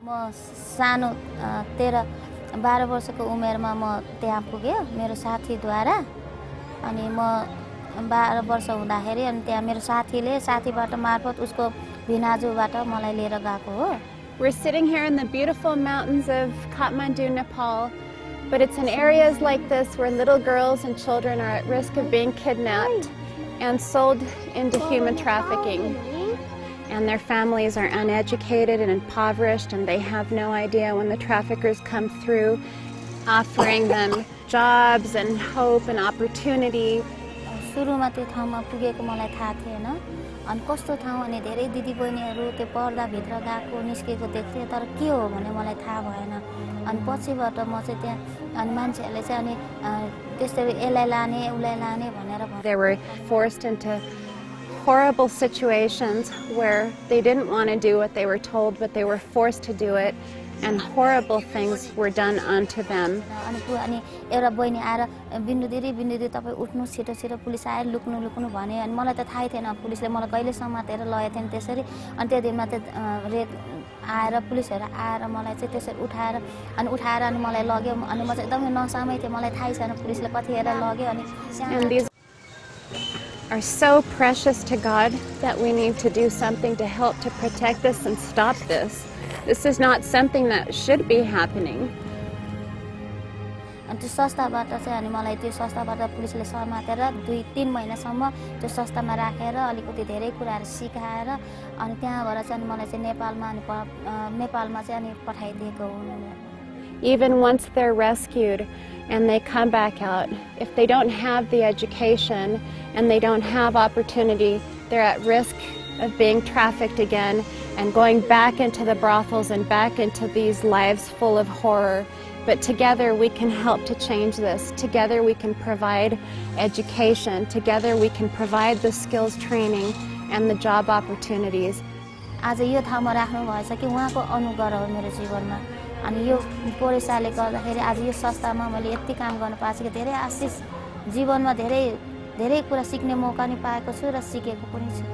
म सानो 13-12 वर्षको उमेरमा म त्यहाँ पुगे मेरो साथीद्वारा। अनि म 12 वर्ष हुँदाखेरि अनि त्यहाँ मेरो साथीबाट मार्फत उसको भिनाजुबाट मलाई लिएर गएको हो। We're sitting here in the beautiful mountains of Kathmandu, Nepal, but it's in areas like this where little girls and children are at risk of being kidnapped and sold into human trafficking. And their families are uneducated and impoverished, and they have no idea when the traffickers come through, offering them jobs and hope and opportunity. सुरुमा त्यो ठाउँमा पुगेको मलाई थाहा थिएन। अनि कस्तो ठाउँ अनि धेरै दिदीबहिनीहरू त्यो पर्दाभित्र गएको निस्केको देख्थे, तर के हो भने मलाई थाहा भएन। अनि पछिबाट म चाहिँ त्यहाँ अनि मान्छेहरूले चाहिँ अनि त्यसरी यसलाई लाने उसलाई लाने भनेर They were forced into horrible situations where they didn't want to do what they were told, but they were forced to do it, and horrible things were done unto them. अनि एउटा बहिनी आएर बिन्दु दिदी तपाईँ उठ्नु छिटो पुलिस आएर लुक्नु भने। अनि मलाई त थाहै थिएन पुलिसले मलाई कहिले समातेर लगेको थिएन त्यसरी। अनि त्यो दिनमा चाहिँ रेड आएर पुलिसहरू आएर मलाई चाहिँ त्यसरी उठाएर अनि मलाई लग्यो। अनि म चाहिँ एकदमै नसामै थिएँ, मलाई थाहै छैन पुलिसले कतिखेर लग्यो। And these are so precious to God that we need to do something to help to protect this and stop this. This is not something that should be happening. अनि त्यो संस्थाबाट चाहिँ अनि मलाई त्यो संस्थाबाट पुलिसले समातेर 2-3 महिनासम्म त्यो संस्थामा राखेर अलिकति धेरै कुराहरू सिकाएर अनि त्यहाँबाट चाहिँ मलाई चाहिँ नेपालमा चाहिँ अनि पठाइदिएको हो। Even once they're rescued and they come back out, if they don't have the education and they don't have opportunity, they're at risk of being trafficked again and going back into the brothels and back into these lives full of horror. But together we can help to change this. Together we can provide education. Together we can provide the skills training and the job opportunities. आज यो ठाउँमा राख्नु भएछ कि उहाँको अनुग्रह हो मेरो जीवनमा। अनि यो परेसाले गर्दाखेरि आज यो संस्थामा मैले यति काम गर्न पाएको छु कि धेरै आशिष जीवनमा धेरै कुरा सिक्ने मौका नि पाएको छु र सिकेको पनि छु।